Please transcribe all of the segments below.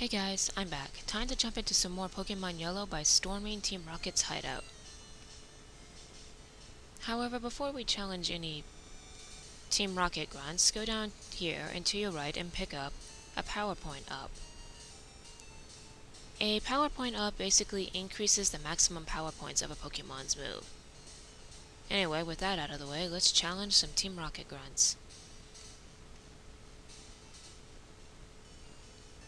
Hey guys, I'm back. Time to jump into some more Pokemon Yellow by storming Team Rocket's hideout. However, before we challenge any Team Rocket grunts, go down here and to your right and pick up a PowerPoint up. A PowerPoint up basically increases the maximum power points of a Pokemon's move. Anyway, with that out of the way, let's challenge some Team Rocket grunts.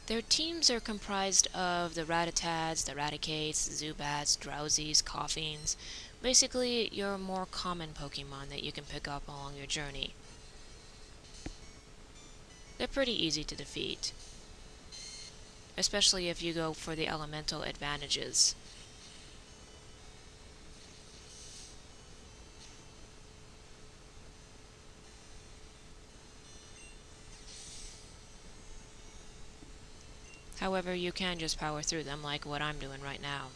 Their teams are comprised of the Ratatats, the Raticates, Zubats, Drowsies, Coughings, basically your more common Pokemon that you can pick up along your journey. They're pretty easy to defeat, especially if you go for the elemental advantages. However, you can just power through them like what I'm doing right now.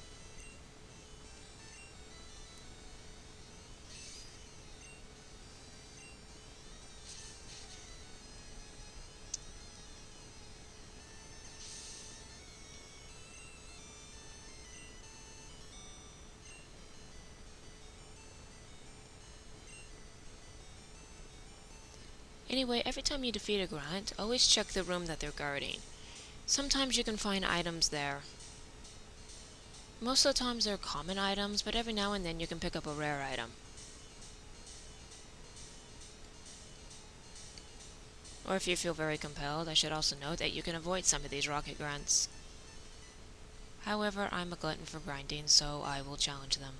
Anyway, every time you defeat a grunt, always check the room that they're guarding. Sometimes you can find items there. Most of the times they're common items, but every now and then you can pick up a rare item. Or if you feel very compelled, I should also note that you can avoid some of these rocket grunts. However, I'm a glutton for grinding, so I will challenge them.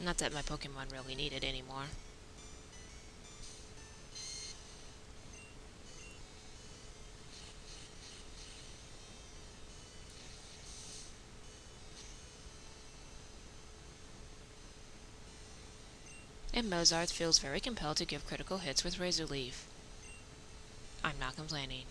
Not that my Pokemon really need it anymore. And Mozart feels very compelled to give critical hits with Razor Leaf. I'm not complaining.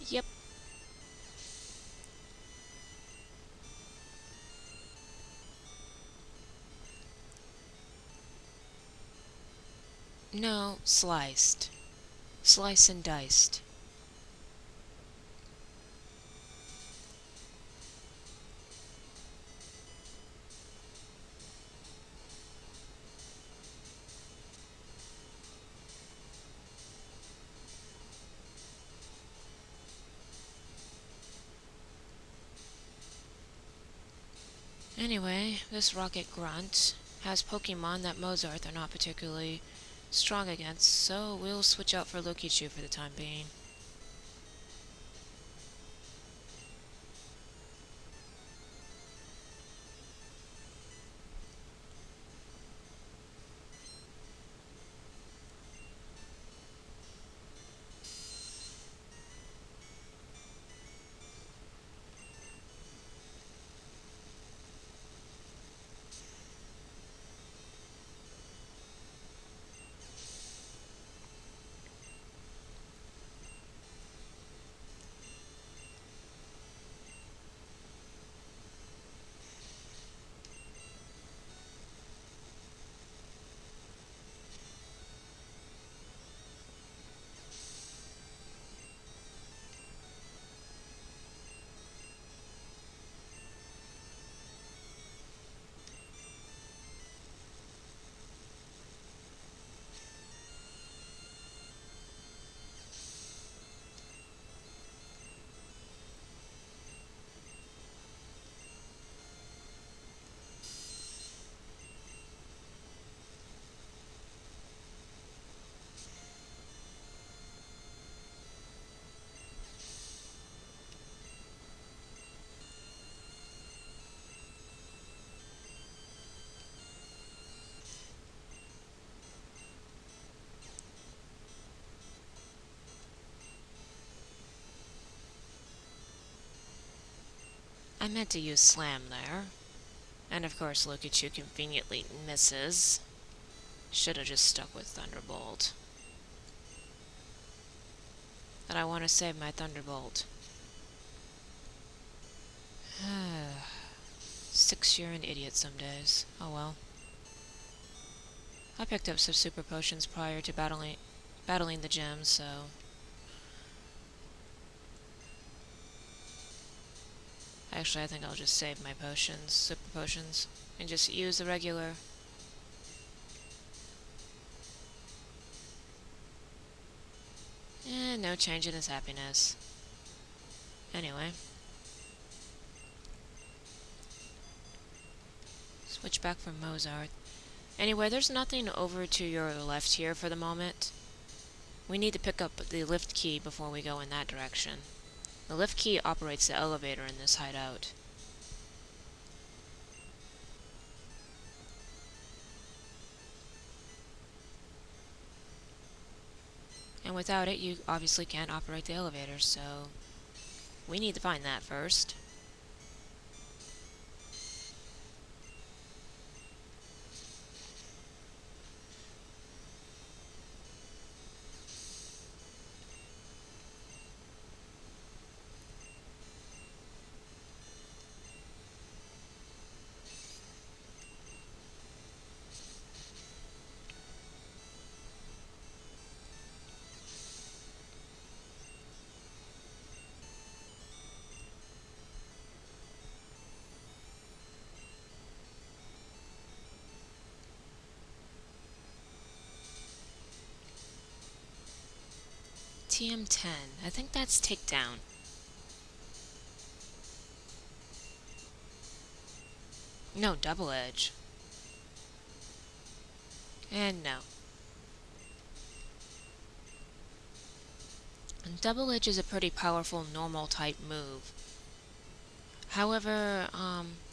Yep. No, sliced. Slice and diced. Anyway, this Rocket Grunt has Pokemon that Mozart are not particularly strong against, so we'll switch out for Lokichu for the time being. I meant to use Slam there. And of course Lokichu conveniently misses. Should have just stuck with Thunderbolt. But I want to save my Thunderbolt. 6, you're an idiot some days. Oh well. I picked up some super potions prior to battling the gems, so... Actually, I think I'll just save my potions, super potions, and just use the regular. No change in his happiness. Anyway. Switch back from Mozart. Anyway, there's nothing over to your left here for the moment. We need to pick up the lift key before we go in that direction. The lift key operates the elevator in this hideout. And without it, you obviously can't operate the elevator, so we need to find that first. TM10. I think that's takedown. No, double edge. And no. And double edge is a pretty powerful normal type move. However,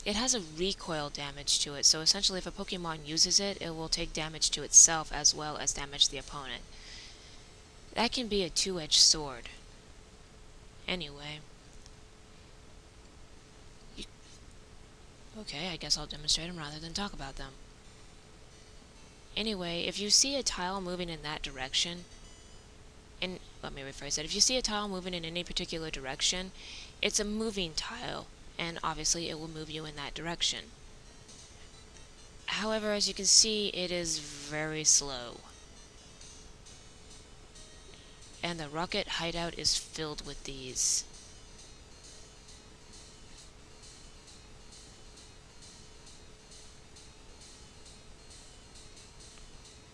it has a recoil damage to it, so essentially if a Pokemon uses it, it will take damage to itself as well as damage the opponent. That can be a two-edged sword. Anyway. Okay, I guess I'll demonstrate them rather than talk about them. Anyway, if you see a tile moving in that direction, and let me rephrase that, if you see a tile moving in any particular direction, it's a moving tile, and obviously it will move you in that direction. However, as you can see, it is very slow. And the rocket hideout is filled with these.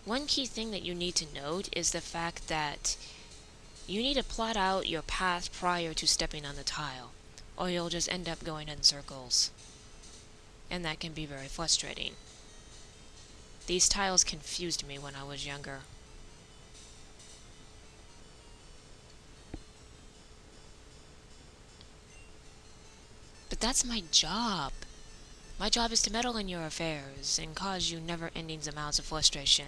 One key thing that you need to note is the fact that you need to plot out your path prior to stepping on the tile, or you'll just end up going in circles. And that can be very frustrating. These tiles confused me when I was younger. But that's my job. My job is to meddle in your affairs and cause you never-ending amounts of frustration.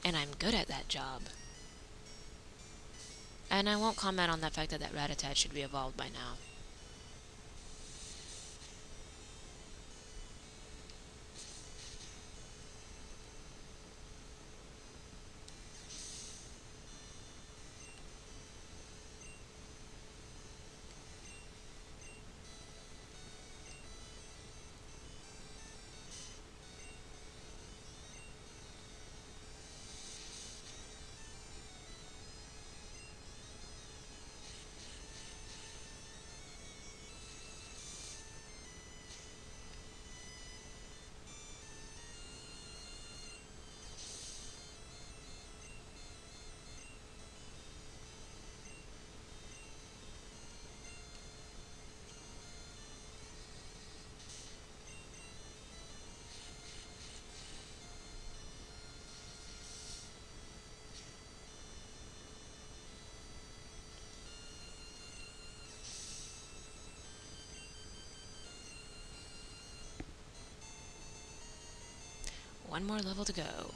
And I'm good at that job. And I won't comment on the fact that Rattata should be evolved by now. One more level to go.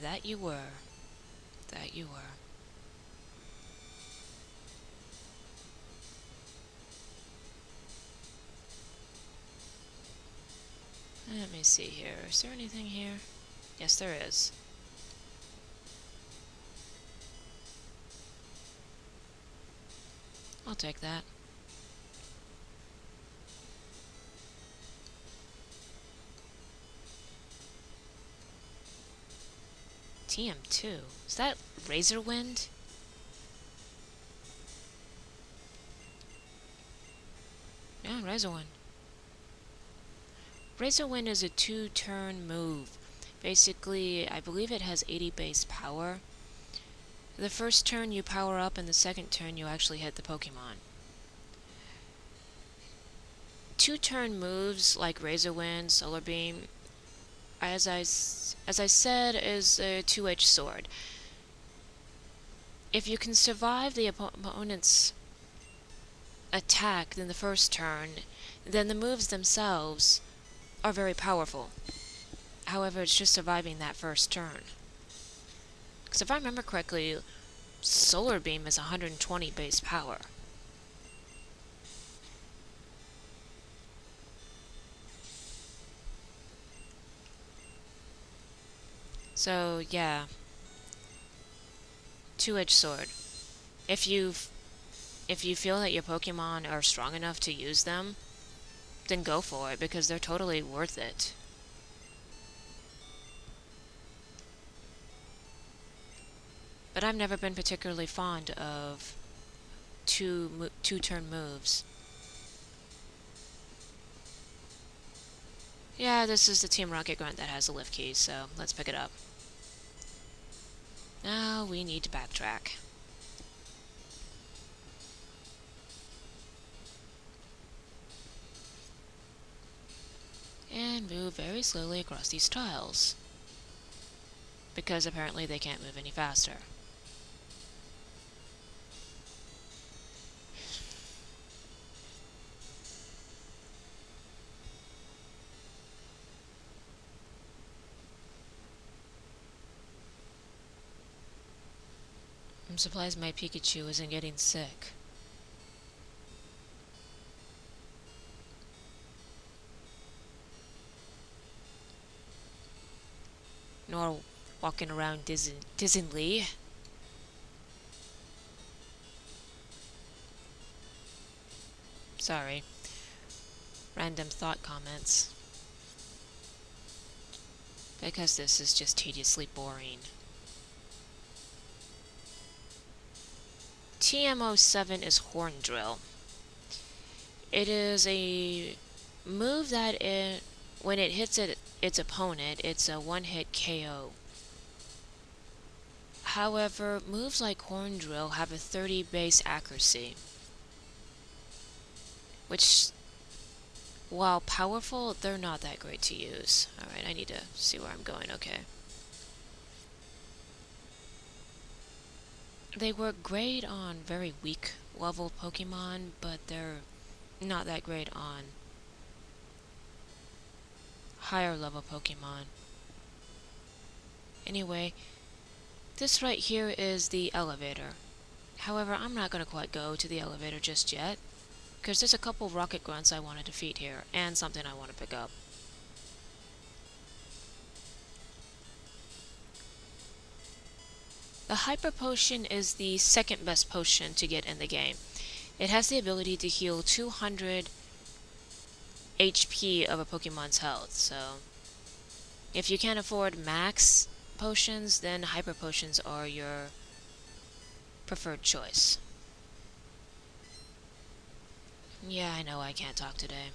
That you were. That you were. Let me see here. Is there anything here? Yes, there is. I'll take that. TM2? Is that Razor Wind? Yeah, Razor Wind. Razor Wind is a 2-turn move. Basically, I believe it has 80 base power. The first turn you power up, and the second turn you actually hit the Pokemon. 2-turn moves like Razor Wind, Solar Beam, as I said, is a two-edged sword. If you can survive the opponent's attack in the first turn, then the moves themselves are very powerful. However, it's just surviving that first turn. Because if I remember correctly, Solar Beam is 120 base power. So, yeah. Two-edged sword. If you feel that your Pokemon are strong enough to use them, then go for it, because they're totally worth it. But I've never been particularly fond of two-turn moves. Yeah, this is the Team Rocket grunt that has the lift key, so let's pick it up. Now we need to backtrack. And move very slowly across these tiles. Because apparently they can't move any faster. I'm surprised my Pikachu isn't getting sick. Nor walking around dizzily. Sorry. Random thought comments. Because this is just tediously boring. TM07 is Horn Drill. It is a move that when it hits its opponent, it's a one-hit KO. However, moves like Horn Drill have a 30 base accuracy, which, while powerful, they're not that great to use. Alright, I need to see where I'm going, okay. They work great on very weak level Pokemon, but they're not that great on higher level Pokemon. Anyway, this right here is the elevator. However, I'm not going to quite go to the elevator just yet, because there's a couple rocket grunts I want to defeat here, and something I want to pick up. The Hyper Potion is the second best potion to get in the game. It has the ability to heal 200 HP of a Pokemon's health, so if you can't afford max potions, then Hyper Potions are your preferred choice. Yeah, I know I can't talk today.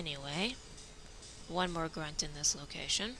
Anyway, one more grunt in this location.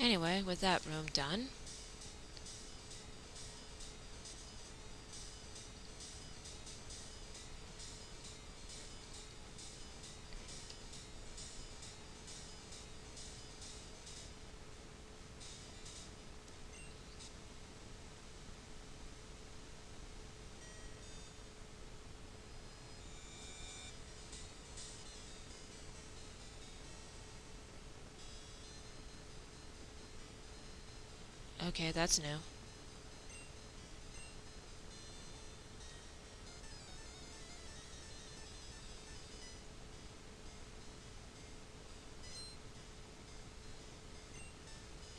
Anyway, with that room done, okay, that's new.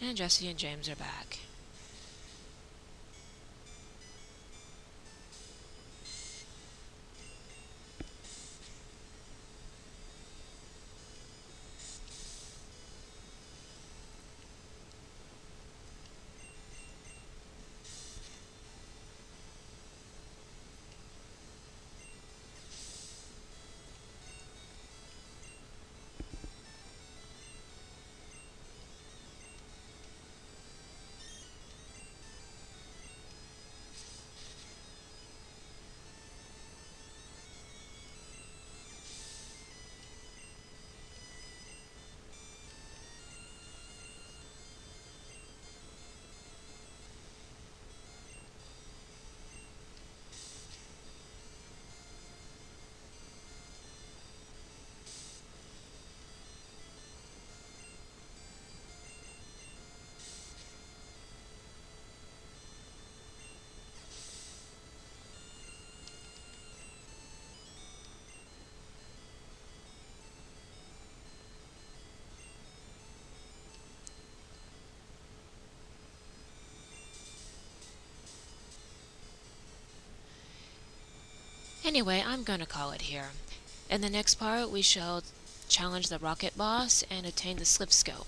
And Jesse and James are back. Anyway, I'm gonna call it here. In the next part, we shall challenge the rocket boss and attain the slip scope.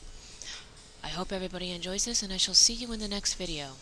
I hope everybody enjoys this, and I shall see you in the next video.